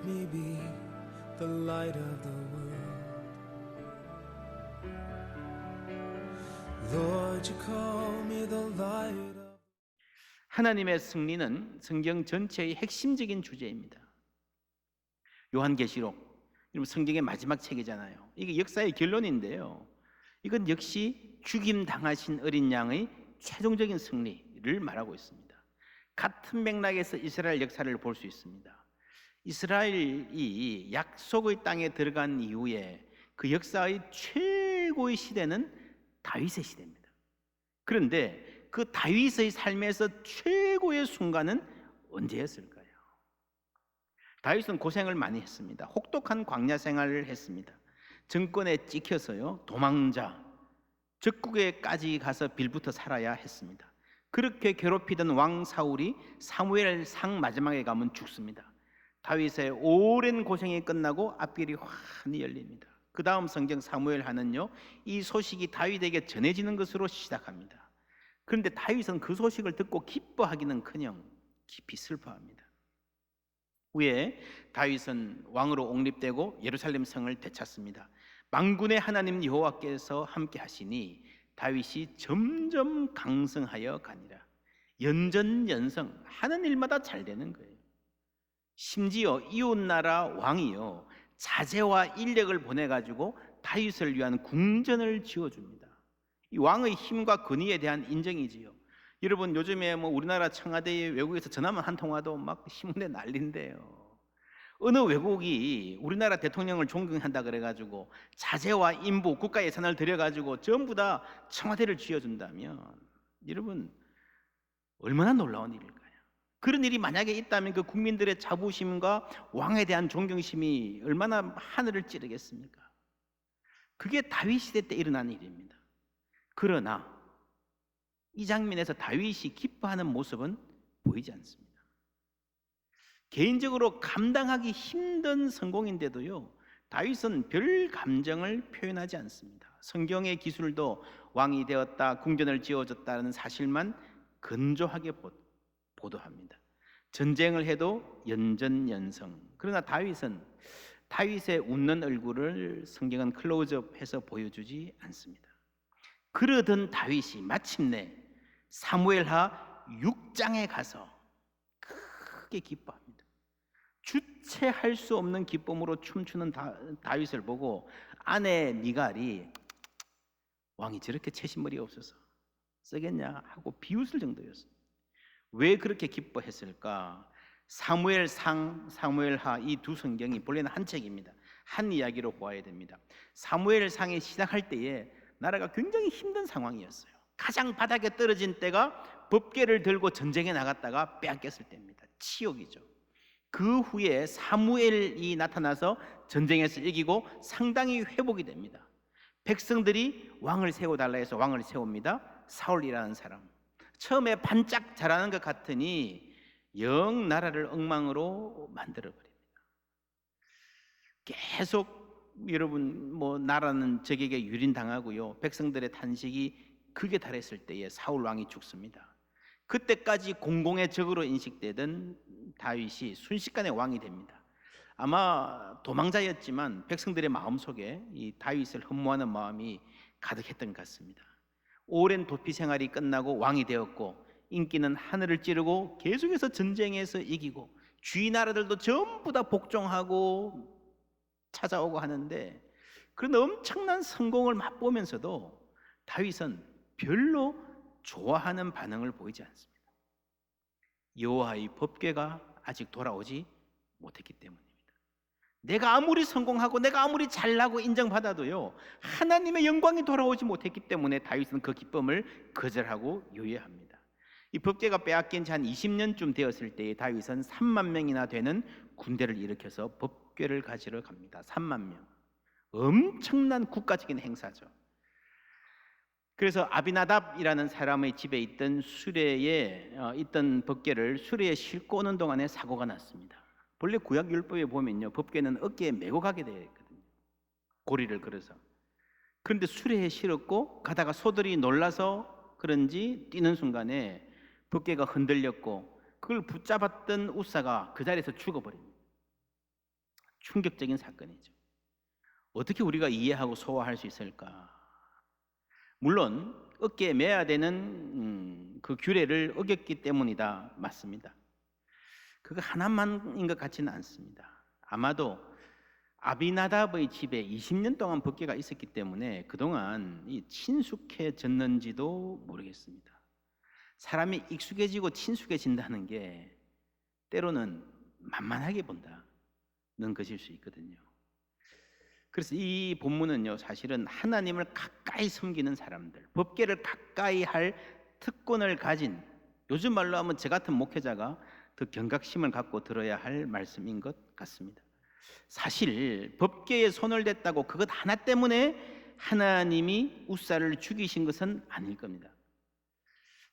me be the light of the world. Lord, you call me the light of. 하나님의 승리는 성경 전체의 핵심적인 주제입니다. 요한계시록, 여러분 성경의 마지막 책이잖아요. 이게 역사의 결론인데요. 이건 역시 죽임 당하신 어린 양의 최종적인 승리를 말하고 있습니다. 같은 맥락에서 이스라엘 역사를 볼 수 있습니다. 이스라엘이 약속의 땅에 들어간 이후에 그 역사의 최고의 시대는 다윗의 시대입니다. 그런데 그 다윗의 삶에서 최고의 순간은 언제였을까요? 다윗은 고생을 많이 했습니다. 혹독한 광야 생활을 했습니다. 정권에 찍혀서요, 도망자, 적국에까지 가서 빌부터 살아야 했습니다. 그렇게 괴롭히던 왕 사울이 사무엘상 마지막에 가면 죽습니다. 다윗의 오랜 고생이 끝나고 앞길이 환히 열립니다. 그 다음 성경 사무엘하는요, 이 소식이 다윗에게 전해지는 것으로 시작합니다. 그런데 다윗은 그 소식을 듣고 기뻐하기는커녕 깊이 슬퍼합니다. 후에 다윗은 왕으로 옹립되고 예루살렘 성을 되찾습니다. 만군의 하나님 여호와께서 함께 하시니 다윗이 점점 강성하여 가니라. 연전연성, 하는 일마다 잘 되는 거예요. 심지어 이웃나라 왕이요, 자재와 인력을 보내가지고 다윗을 위한 궁전을 지어줍니다. 이 왕의 힘과 권위에 대한 인정이지요. 여러분, 요즘에 뭐 우리나라 청와대에 외국에서 전화만 한 통화도 막 신문에 난린대요. 어느 외국이 우리나라 대통령을 존경한다 그래가지고 자재와 인부, 국가 예산을 들여가지고 전부 다 청와대를 지어준다면 여러분, 얼마나 놀라운 일일까요? 그런 일이 만약에 있다면 그 국민들의 자부심과 왕에 대한 존경심이 얼마나 하늘을 찌르겠습니까? 그게 다윗 시대 때 일어난 일입니다. 그러나 이 장면에서 다윗이 기뻐하는 모습은 보이지 않습니다. 개인적으로 감당하기 힘든 성공인데도요, 다윗은 별 감정을 표현하지 않습니다. 성경의 기술도 왕이 되었다, 궁전을 지어줬다는 사실만 건조하게 보도합니다. 전쟁을 해도 연전연성. 그러나 다윗의 웃는 얼굴을 성경은 클로즈업해서 보여주지 않습니다. 그러던 다윗이 마침내 사무엘하 6장에 가서 크게 기뻐합니다. 주체할 수 없는 기쁨으로 춤추는 다윗을 보고 아내 미갈이 왕이 저렇게 채신머리 없어서 쓰겠냐 하고 비웃을 정도였어요. 왜 그렇게 기뻐했을까? 사무엘상, 사무엘하 이 두 성경이 본래는 한 책입니다. 한 이야기로 보아야 됩니다. 사무엘상이 시작할 때에 나라가 굉장히 힘든 상황이었어요. 가장 바닥에 떨어진 때가 법궤를 들고 전쟁에 나갔다가 빼앗겼을 때입니다. 치욕이죠. 그 후에 사무엘이 나타나서 전쟁에서 이기고 상당히 회복이 됩니다. 백성들이 왕을 세워달라 해서 왕을 세웁니다. 사울이라는 사람. 처음에 반짝 잘하는 것 같으니 영 나라를 엉망으로 만들어버립니다. 계속 여러분 나라는 적에게 유린당하고요, 백성들의 탄식이 극에 달했을 때에 사울 왕이 죽습니다. 그때까지 공공의 적으로 인식되던 다윗이 순식간에 왕이 됩니다. 아마 도망자였지만 백성들의 마음속에 이 다윗을 흠모하는 마음이 가득했던 것 같습니다. 오랜 도피 생활이 끝나고 왕이 되었고 인기는 하늘을 찌르고 계속해서 전쟁에서 이기고 주위 나라들도 전부 다 복종하고 찾아오고 하는데, 그런 엄청난 성공을 맛보면서도 다윗은 별로 좋아하는 반응을 보이지 않습니다. 여호와의 법궤가 아직 돌아오지 못했기 때문입니다. 내가 아무리 성공하고 내가 아무리 잘나고 인정받아도요, 하나님의 영광이 돌아오지 못했기 때문에 다윗은 그 기쁨을 거절하고 유예합니다. 이 법궤가 빼앗긴 지 한 20년쯤 되었을 때에 다윗은 3만 명이나 되는 군대를 일으켜서 법궤를 가지러 갑니다. 3만 명. 엄청난 국가적인 행사죠. 그래서 아비나답이라는 사람의 집에 있던 수레에 있던 법궤를 수레에 싣고 오는 동안에 사고가 났습니다. 본래 구약 율법에 보면요, 법궤는 어깨에 메고 가게 되어 있거든요. 고리를 걸어서. 그런데 수레에 실었고 가다가 소들이 놀라서 그런지 뛰는 순간에 법궤가 흔들렸고 그걸 붙잡았던 우사가 그 자리에서 죽어버립니다. 충격적인 사건이죠. 어떻게 우리가 이해하고 소화할 수 있을까? 물론 어깨에 매야 되는 그 규례를 어겼기 때문이다. 맞습니다. 그거 하나만인 것 같지는 않습니다. 아마도 아비나답의 집에 20년 동안 법궤가 있었기 때문에 그동안 친숙해졌는지도 모르겠습니다. 사람이 익숙해지고 친숙해진다는 게 때로는 만만하게 본다는 것일 수 있거든요. 그래서 이 본문은요, 사실은 하나님을 가까이 섬기는 사람들, 법궤를 가까이 할 특권을 가진, 요즘 말로 하면 저 같은 목회자가 더 경각심을 갖고 들어야 할 말씀인 것 같습니다. 사실 법궤에 손을 댔다고 그것 하나 때문에 하나님이 웃사를 죽이신 것은 아닐 겁니다.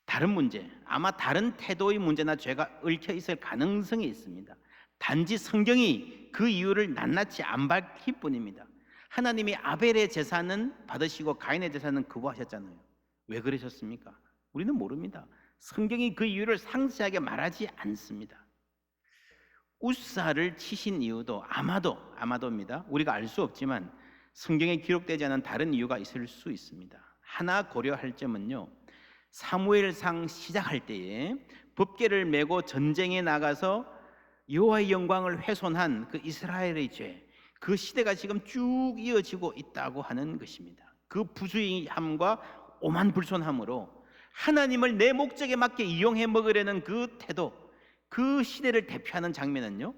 다른 문제, 아마 다른 태도의 문제나 죄가 얽혀 있을 가능성이 있습니다. 단지 성경이 그 이유를 낱낱이 안 밝힐 뿐입니다. 하나님이 아벨의 제사는 받으시고 가인의 제사는 거부하셨잖아요. 왜 그러셨습니까? 우리는 모릅니다. 성경이 그 이유를 상세하게 않습니다. 웃사를 치신 이유도 아마도입니다. 우리가 알 수 없지만 성경에 기록되지 않은 다른 이유가 있을 수 있습니다. 하나 고려할 점은요, 사무엘상 시작할 때에 법궤를 메고 전쟁에 나가서 여호와의 영광을 훼손한 그 이스라엘의 죄, 그 시대가 지금 쭉 이어지고 있다고 하는 것입니다. 그 부수함과 오만불손함으로 하나님을 내 목적에 맞게 이용해 먹으려는 그 태도, 그 시대를 대표하는 장면은요,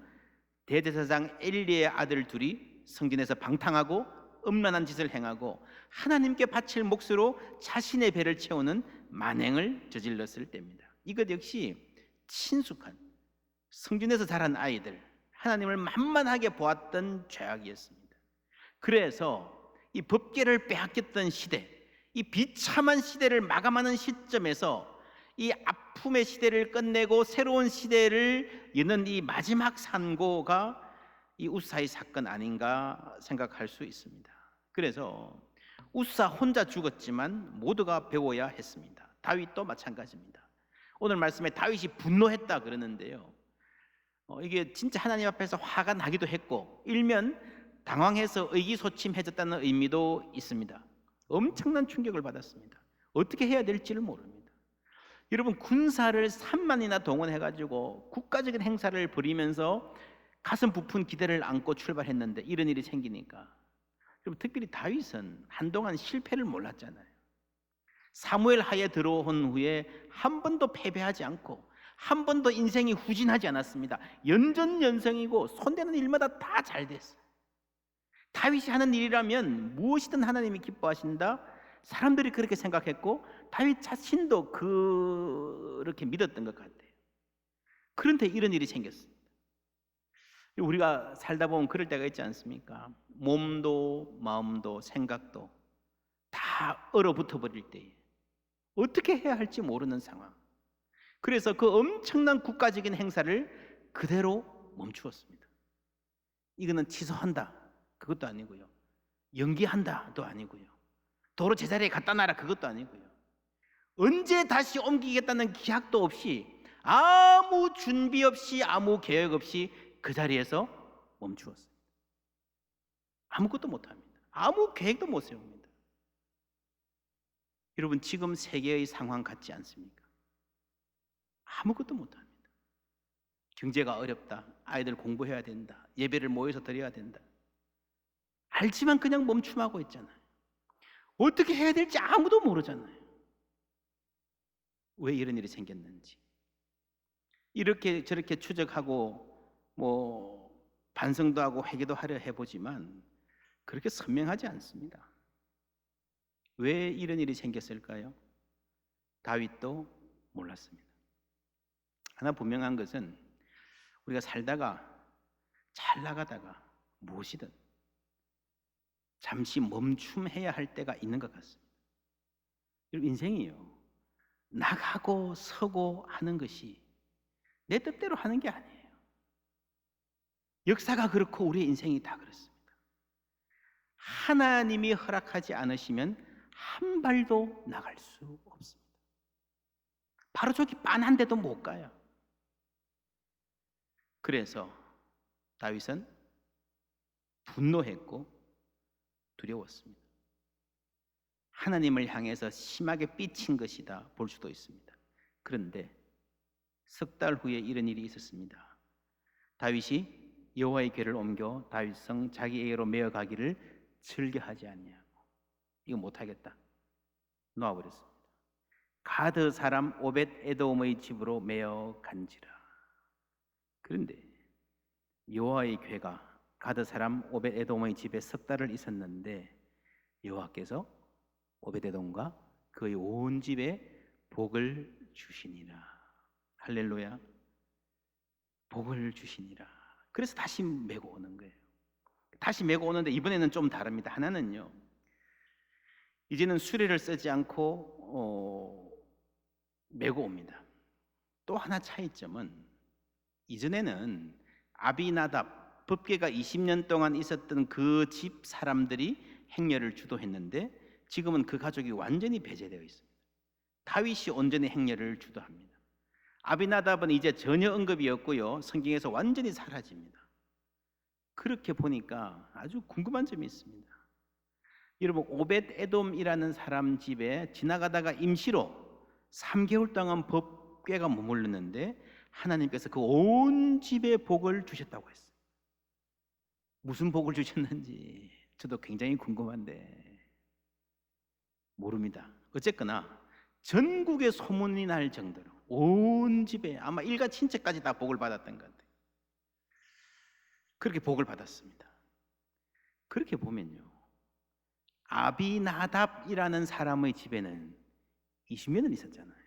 대제사장 엘리의 아들 둘이 성전에서 방탕하고 음란한 짓을 행하고 하나님께 바칠 몫으로 자신의 배를 채우는 만행을 저질렀을 때입니다. 이것 역시 친숙한 성전에서 자란 아이들, 하나님을 만만하게 보았던 죄악이었습니다. 그래서 이 법궤를 빼앗겼던 시대, 이 비참한 시대를 마감하는 시점에서 이 아픔의 시대를 끝내고 새로운 시대를 여는 이 마지막 산고가 이 웃사의 사건 아닌가 생각할 수 있습니다. 그래서 웃사 혼자 죽었지만 모두가 배워야 했습니다. 다윗도 마찬가지입니다. 오늘 말씀에 다윗이 분노했다 그러는데요, 이게 진짜 하나님 앞에서 화가 나기도 했고 일면 당황해서 의기소침해졌다는 의미도 있습니다. 엄청난 충격을 받았습니다. 어떻게 해야 될지를 모릅니다. 여러분, 군사를 3만이나 동원해가지고 국가적인 행사를 벌이면서 가슴 부푼 기대를 안고 출발했는데 이런 일이 생기니까, 여러분, 특별히 다윗은 한동안 실패를 몰랐잖아요. 사무엘 하에 들어온 후에 한 번도 패배하지 않고 한 번도 인생이 후진하지 않았습니다. 연전연승이고 손대는 일마다 다 잘 됐어요. 다윗이 하는 일이라면 무엇이든 하나님이 기뻐하신다, 사람들이 그렇게 생각했고 다윗 자신도 그렇게 믿었던 것 같아요. 그런데 이런 일이 생겼습니다. 우리가 살다 보면 그럴 때가 있지 않습니까? 몸도 마음도 생각도 다 얼어붙어 버릴 때에 어떻게 해야 할지 모르는 상황. 그래서 그 엄청난 국가적인 행사를 그대로 멈추었습니다. 이거는 취소한다, 그것도 아니고요, 연기한다도 아니고요, 도로 제자리에 갖다 놔라, 그것도 아니고요, 언제 다시 옮기겠다는 기약도 없이 아무 준비 없이 아무 계획 없이 그 자리에서 멈추었습니다. 아무것도 못합니다. 아무 계획도 못 세웁니다. 여러분, 지금 세계의 상황 같지 않습니까? 아무것도 못합니다. 경제가 어렵다, 아이들 공부해야 된다, 예배를 모여서 드려야 된다, 알지만 그냥 멈춤하고 있잖아요. 어떻게 해야 될지 아무도 모르잖아요. 왜 이런 일이 생겼는지 이렇게 저렇게 추적하고 반성도 하고 회개도 하려 해보지만 그렇게 선명하지 않습니다. 왜 이런 일이 생겼을까요? 다윗도 몰랐습니다. 하나 분명한 것은 우리가 살다가 잘 나가다가 무엇이든 잠시 멈춤해야 할 때가 있는 것 같습니다. 여러분, 인생이요, 나가고 서고 하는 것이 내 뜻대로 하는 게 아니에요. 역사가 그렇고 우리의 인생이 다 그렇습니다. 하나님이 허락하지 않으시면 한 발도 나갈 수 없습니다. 바로 저기 빤한 데도 못 가요. 그래서 다윗은 분노했고 두려웠습니다. 하나님을 향해서 심하게 삐친 것이다 볼 수도 있습니다. 그런데 석 달 후에 이런 일이 있었습니다. 다윗이 여호와의 궤를 옮겨 다윗성 자기에게로 메어 가기를 즐겨하지 않냐고. 이거 못하겠다. 놓아버렸습니다. 가드 사람 오벳 에돔의 집으로 메어 간지라. 그런데 여호와의 궤가 가드 사람 오벳 에돔의 집에 석 달을 있었는데 여호와께서 오벳 에돔과 그의 온 집에 복을 주시니라. 할렐루야. 복을 주시니라. 그래서 다시 메고 오는 거예요. 다시 메고 오는데 이번에는 좀 다릅니다. 하나는요, 이제는 수레를 쓰지 않고 메고 옵니다. 또 하나 차이점은 이전에는 아비나답, 법궤가 20년 동안 있었던 그 집 사람들이 행렬을 주도했는데 지금은 그 가족이 완전히 배제되어 있습니다. 다윗이 온전히 행렬을 주도합니다. 아비나답은 이제 전혀 언급이 없고요, 성경에서 완전히 사라집니다. 그렇게 보니까 아주 궁금한 점이 있습니다. 여러분, 오벳 에돔이라는 사람 집에 지나가다가 임시로 3개월 동안 법궤가 머물렀는데 하나님께서 그 온 집에 복을 주셨다고 했어요. 무슨 복을 주셨는지 저도 굉장히 궁금한데 모릅니다. 어쨌거나 전국에 소문이 날 정도로 온 집에 아마 일가 친척까지 다 복을 받았던 것 같아요. 그렇게 복을 받았습니다. 그렇게 보면요, 아비나답이라는 사람의 집에는 20년을 있었잖아요.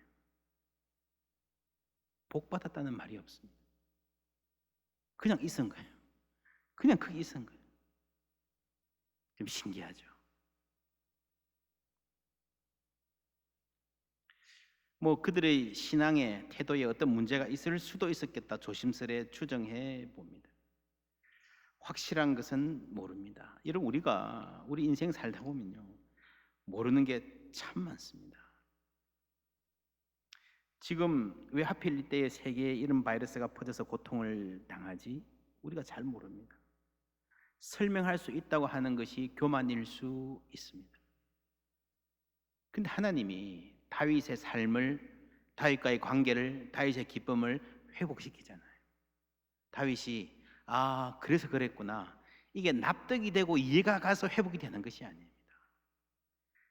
복 받았다는 말이 없습니다. 그냥 있은 거예요. 그냥 거기 있은 거예요. 좀 신기하죠. 뭐 그들의 신앙의 태도에 어떤 문제가 있을 수도 있었겠다 조심스레 추정해 봅니다. 확실한 것은 모릅니다. 여러분, 우리 인생 살다 보면요, 모르는 게 참 많습니다. 지금 왜 하필 이때에 세계에 이런 바이러스가 퍼져서 고통을 당하지? 우리가 잘 모릅니다. 설명할 수 있다고 하는 것이 교만일 수 있습니다. 근데 하나님이 다윗의 삶을, 다윗과의 관계를, 다윗의 기쁨을 회복시키잖아요. 다윗이 그래서 그랬구나, 이게 납득이 되고 이해가 가서 회복이 되는 것이 아닙니다.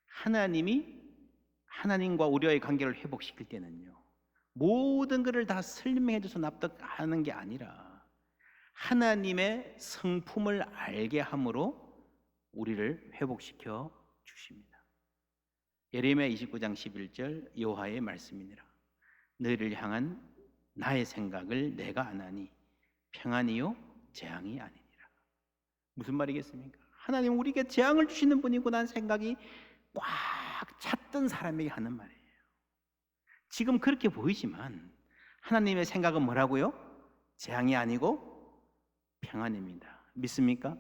하나님이 하나님과 우리와의 관계를 회복시킬 때는요, 모든 것을 다 설명해 줘서 납득하는 게 아니라 하나님의 성품을 알게 함으로 우리를 회복시켜 주십니다. 예레미야 29장 11절 여호와의 말씀이니라. 너희를 향한 나의 생각을 내가 아나니 평안이요 재앙이 아니니라. 무슨 말이겠습니까? 하나님 우리에게 재앙을 주시는 분이구나 생각이 꽉 찼던 사람에게 하는 말이에요. 지금 그렇게 보이지만 하나님의 생각은 뭐라고요? 재앙이 아니고 평안입니다. 믿습니까?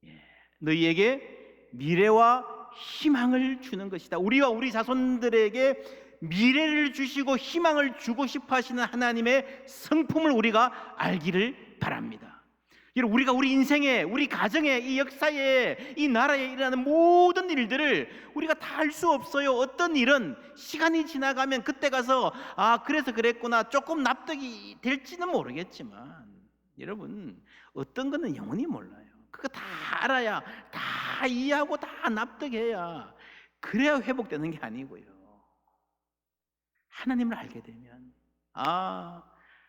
예. 너희에게 미래와 희망을 주는 것이다. 우리와 우리 자손들에게 미래를 주시고 희망을 주고 싶어 하시는 하나님의 성품을 우리가 알기를 바랍니다. 여러분, 우리가 우리 인생에, 우리 가정에, 이 역사에, 이 나라에 일어나는 모든 일들을 우리가 다 알 수 없어요. 어떤 일은 시간이 지나가면 그때 가서 그래서 그랬구나 조금 납득이 될지는 모르겠지만, 여러분, 어떤 거는 영원히 몰라요. 그거 다 알아야, 다 이해하고 다 납득해야, 그래야 회복되는 게 아니고요. 하나님을 알게 되면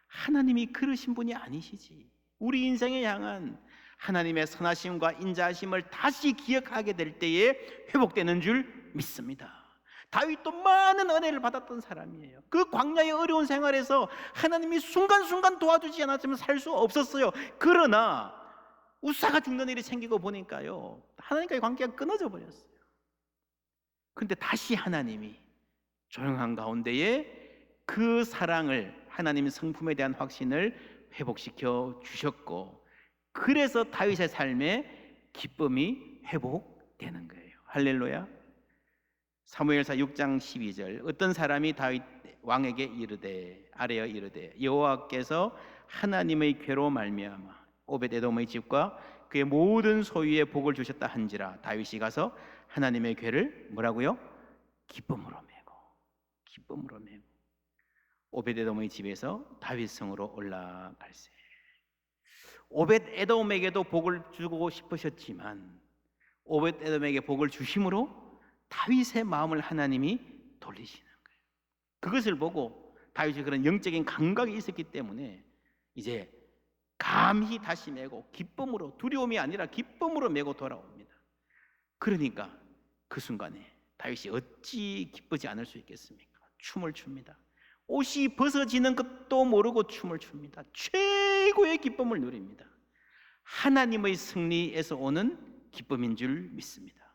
하나님이 그러신 분이 아니시지, 우리 인생에 향한 하나님의 선하심과 인자하심을 다시 기억하게 될 때에 회복되는 줄 믿습니다. 다윗도 많은 은혜를 받았던 사람이에요. 그 광야의 어려운 생활에서 하나님이 순간순간 도와주지 않았으면 살 수 없었어요. 그러나 우사가 죽는 일이 생기고 보니까요, 하나님과의 관계가 끊어져 버렸어요. 그런데 다시 하나님이 조용한 가운데에 그 사랑을, 하나님의 성품에 대한 확신을 회복시켜 주셨고, 그래서 다윗의 삶에 기쁨이 회복되는 거예요. 할렐루야. 사무엘사 6장 12절 어떤 사람이 다윗 왕에게 이르되 여호와께서 하나님의 궤로 말미암아 오벳에돔의 집과 그의 모든 소유에 복을 주셨다 한지라 다윗이 가서 하나님의 궤를 뭐라고요? 기쁨으로 메고 오벳에돔의 집에서 다윗 성으로 올라갈세. 오벳에돔에게도 복을 주고 싶으셨지만 오벳에돔에게 복을 주심으로 다윗의 마음을 하나님이 돌리시는 거예요. 그것을 보고 다윗이 그런 영적인 감각이 있었기 때문에 이제 감히 다시 메고 기쁨으로, 두려움이 아니라 기쁨으로 메고 돌아옵니다. 그러니까 그 순간에 다윗이 어찌 기쁘지 않을 수 있겠습니까? 춤을 춥니다. 옷이 벗어지는 것도 모르고 춤을 춥니다. 최고의 기쁨을 누립니다. 하나님의 승리에서 오는 기쁨인 줄 믿습니다.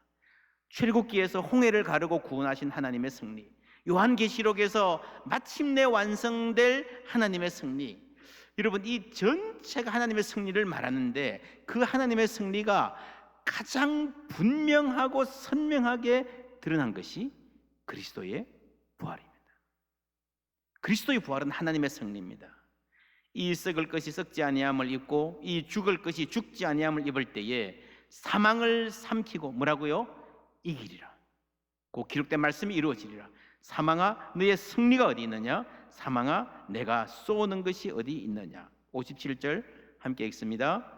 출애굽기에서 홍해를 가르고 구원하신 하나님의 승리, 요한계시록에서 마침내 완성될 하나님의 승리, 여러분 이 전체가 하나님의 승리를 말하는데 그 하나님의 승리가 가장 분명하고 선명하게 드러난 것이 그리스도의 부활입니다. 그리스도의 부활은 하나님의 승리입니다. 이 썩을 것이 썩지 아니함을 입고 이 죽을 것이 죽지 아니함을 입을 때에 사망을 삼키고 뭐라고요? 이기리라. 그 기록된 말씀이 이루어지리라. 사망아 너의 승리가 어디 있느냐? 사망아 내가 쏘는 것이 어디 있느냐? 57절 함께 읽습니다.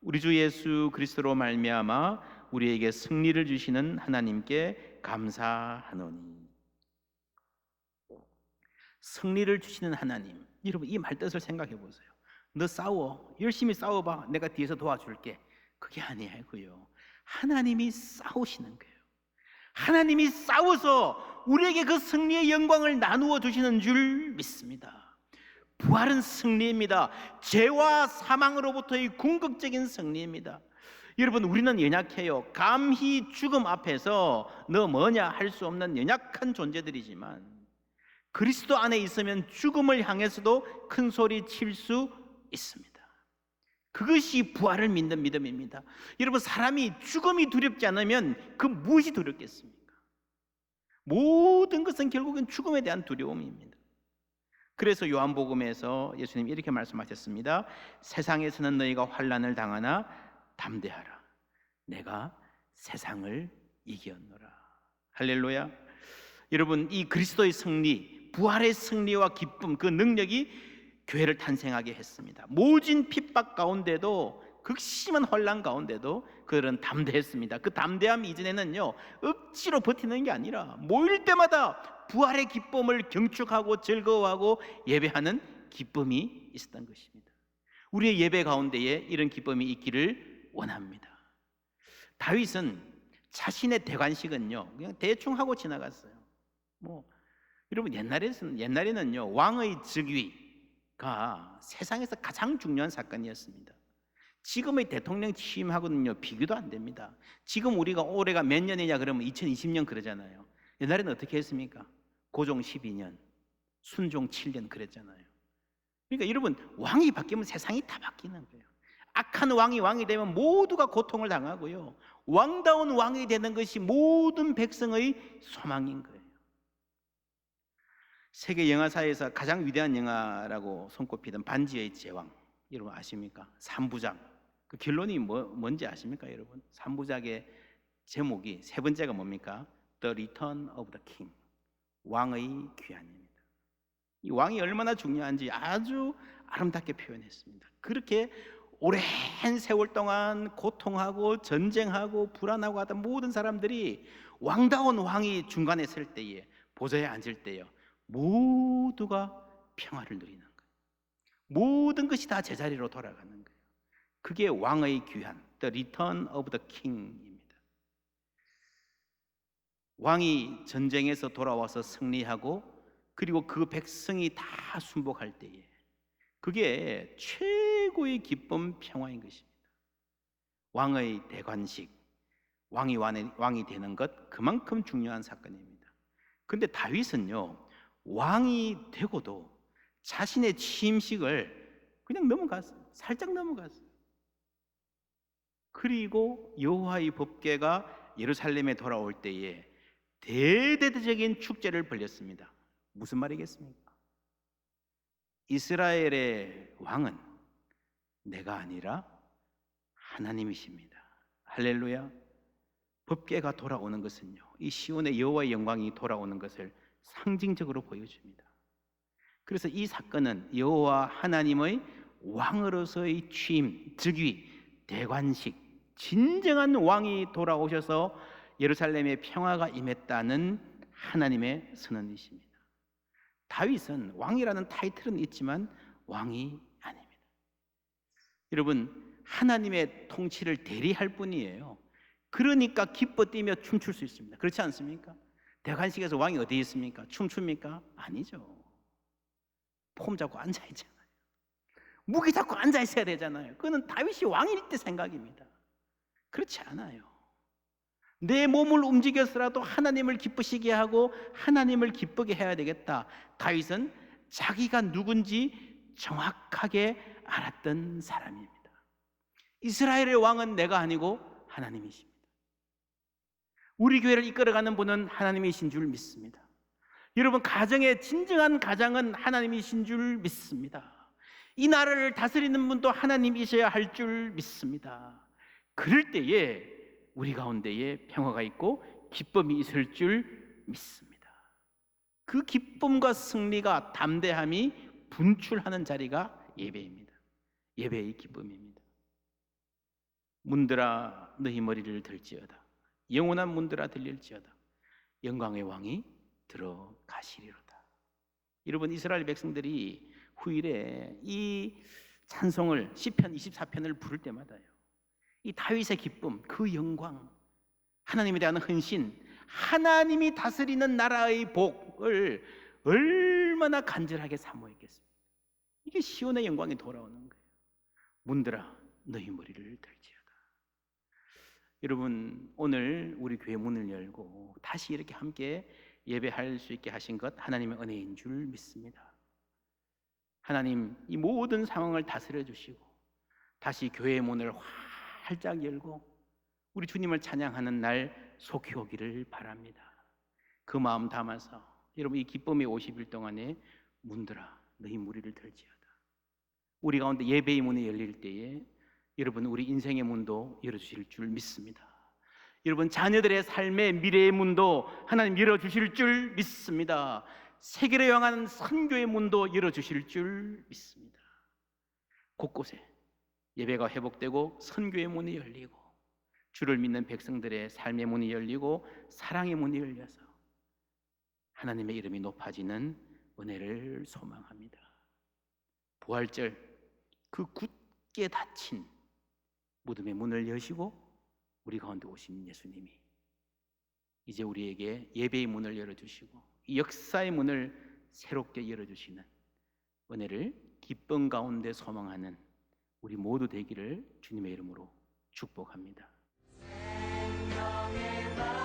우리 주 예수 그리스도로 말미암아 우리에게 승리를 주시는 하나님께 감사하노니. 승리를 주시는 하나님, 여러분 이 말뜻을 생각해 보세요. 너 싸워, 열심히 싸워봐, 내가 뒤에서 도와줄게. 그게 아니고요. 하나님이 싸우시는 거예요. 하나님이 싸워서 우리에게 그 승리의 영광을 나누어 주시는 줄 믿습니다. 부활은 승리입니다. 죄와 사망으로부터의 궁극적인 승리입니다. 여러분 우리는 연약해요. 감히 죽음 앞에서 너 뭐냐 할 수 없는 연약한 존재들이지만 그리스도 안에 있으면 죽음을 향해서도 큰 소리 칠 수 있습니다. 그것이 부활을 믿는 믿음입니다. 여러분 사람이 죽음이 두렵지 않으면 그 무엇이 두렵겠습니까? 모든 것은 결국은 죽음에 대한 두려움입니다. 그래서 요한복음에서 예수님이 이렇게 말씀하셨습니다. 세상에서는 너희가 환난을 당하나 담대하라. 내가 세상을 이겼노라. 할렐루야. 여러분 이 그리스도의 승리, 부활의 승리와 기쁨, 그 능력이 교회를 탄생하게 했습니다. 모진 핍박 가운데도, 극심한 혼란 가운데도 그들은 담대했습니다. 그 담대함 이전에는요 억지로 버티는 게 아니라 모일 때마다 부활의 기쁨을 경축하고 즐거워하고 예배하는 기쁨이 있었던 것입니다. 우리의 예배 가운데에 이런 기쁨이 있기를 원합니다. 다윗은 자신의 대관식은요 그냥 대충 하고 지나갔어요. 여러분 옛날에는요 왕의 즉위가 세상에서 가장 중요한 사건이었습니다. 지금의 대통령 취임하고는요 비교도 안 됩니다. 지금 우리가 올해가 몇 년이냐 그러면 2020년 그러잖아요. 옛날에는 어떻게 했습니까? 고종 12년, 순종 7년 그랬잖아요. 그러니까 여러분 왕이 바뀌면 세상이 다 바뀌는 거예요. 악한 왕이 되면 모두가 고통을 당하고요, 왕다운 왕이 되는 것이 모든 백성의 소망인 거예요. 세계 영화사에서 가장 위대한 영화라고 손꼽히던 반지의 제왕, 여러분 아십니까? 3부작. 그 결론이 뭔지 아십니까 여러분? 3부작의 제목이 세 번째가 뭡니까? The Return of the King, 왕의 귀환입니다. 이 왕이 얼마나 중요한지 아주 아름답게 표현했습니다. 그렇게 오랜 세월 동안 고통하고 전쟁하고 불안하고 하던 모든 사람들이 왕다운 왕이 중간에 설 때에, 보좌에 앉을 때요, 모두가 평화를 누리는 거예요. 모든 것이 다 제자리로 돌아가는 거예요. 그게 왕의 귀환, The Return of the King입니다. 왕이 전쟁에서 돌아와서 승리하고 그리고 그 백성이 다 순복할 때에 그게 최고의 기쁨, 평화인 것입니다. 왕의 대관식, 왕이 되는 것, 그만큼 중요한 사건입니다. 그런데 다윗은요 왕이 되고도 자신의 취임식을 그냥 살짝 넘어갔어요. 그리고 여호와의 법궤가 예루살렘에 돌아올 때에 대대적인 축제를 벌였습니다. 무슨 말이겠습니까? 이스라엘의 왕은 내가 아니라 하나님이십니다. 할렐루야. 법궤가 돌아오는 것은요, 이 시온의 여호와의 영광이 돌아오는 것을 상징적으로 보여줍니다. 그래서 이 사건은 여호와 하나님의 왕으로서의 취임, 즉위, 대관식, 진정한 왕이 돌아오셔서 예루살렘에 평화가 임했다는 하나님의 선언이십니다. 다윗은 왕이라는 타이틀은 있지만 왕이 아닙니다. 여러분, 하나님의 통치를 대리할 뿐이에요. 그러니까 기뻐 뛰며 춤출 수 있습니다. 그렇지 않습니까? 대관식에서 왕이 어디 있습니까? 춤춥니까? 아니죠. 폼 잡고 앉아 있잖아요. 무기 잡고 앉아 있어야 되잖아요. 그거는 다윗이 왕일 때 생각입니다. 그렇지 않아요. 내 몸을 움직여서라도 하나님을 기쁘시게 하고 하나님을 기쁘게 해야 되겠다. 다윗은 자기가 누군지 정확하게 알았던 사람입니다. 이스라엘의 왕은 내가 아니고 하나님이십니다. 우리 교회를 이끌어가는 분은 하나님이신 줄 믿습니다. 여러분, 가정의 진정한 가장은 하나님이신 줄 믿습니다. 이 나라를 다스리는 분도 하나님이셔야 할 줄 믿습니다. 그럴 때에 우리 가운데에 평화가 있고 기쁨이 있을 줄 믿습니다. 그 기쁨과 승리가, 담대함이 분출하는 자리가 예배입니다. 예배의 기쁨입니다. 문들아 너희 머리를 들지어다. 영원한 문들아 들릴지어다. 영광의 왕이 들어가시리로다. 여러분, 이스라엘 백성들이 후일에 이 찬송을 시편 24편을 부를 때마다요, 이 다윗의 기쁨, 그 영광, 하나님에 대한 헌신, 하나님이 다스리는 나라의 복을 얼마나 간절하게 사모했겠습니까? 이게 시온의 영광이 돌아오는 거예요. 문들아 너희 머리를 들지어다. 여러분, 오늘 우리 교회 문을 열고 다시 이렇게 함께 예배할 수 있게 하신 것 하나님의 은혜인 줄 믿습니다. 하나님, 이 모든 상황을 다스려 주시고 다시 교회의 문을 활짝 열고 우리 주님을 찬양하는 날 속히 오기를 바랍니다. 그 마음 담아서 여러분, 이 기쁨의 50일 동안에 문들아 너희 무리를 들지어다. 우리 가운데 예배의 문이 열릴 때에 여러분, 우리 인생의 문도 열어주실 줄 믿습니다. 여러분, 자녀들의 삶의 미래의 문도 하나님 열어주실 줄 믿습니다. 세계를 향한 선교의 문도 열어주실 줄 믿습니다. 곳곳에 예배가 회복되고 선교의 문이 열리고 주를 믿는 백성들의 삶의 문이 열리고 사랑의 문이 열려서 하나님의 이름이 높아지는 은혜를 소망합니다. 부활절 그 굳게 닫힌 무덤의 문을 여시고 우리 가운데 오신 예수님이 이제 우리에게 예배의 문을 열어주시고 이 역사의 문을 새롭게 열어주시는 은혜를 기쁨 가운데 소망하는 우리 모두 되기를 주님의 이름으로 축복합니다. 생명의 말